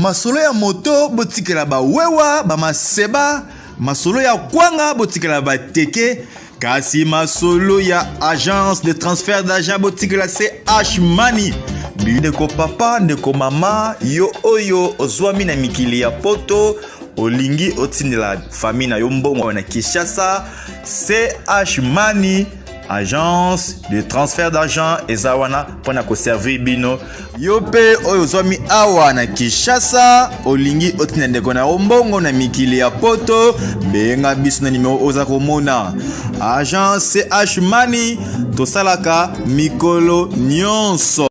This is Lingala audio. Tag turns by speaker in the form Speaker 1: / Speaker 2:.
Speaker 1: Masolo ya moto botikela ba wewa ba maseba, masolo ya kwanga botikela ba teke, kasi masolo ya agence de transfert d'argent botikela CH Money. Ndeko papa, ndeko mama, yo oyo ozwami na mikili ya poto, olingi otindela famille na yo mbongo na Kinshasa, CH Money, agence de transfert d'argent ezawana pona ko servir bino. Yo pe oyo ozwami awa na Kinshasa, olingi otina ndeko na mbongo na mikili ya poto, benga biso na numero oza komona. Agence CH Money tosalaka mikolo nyonso.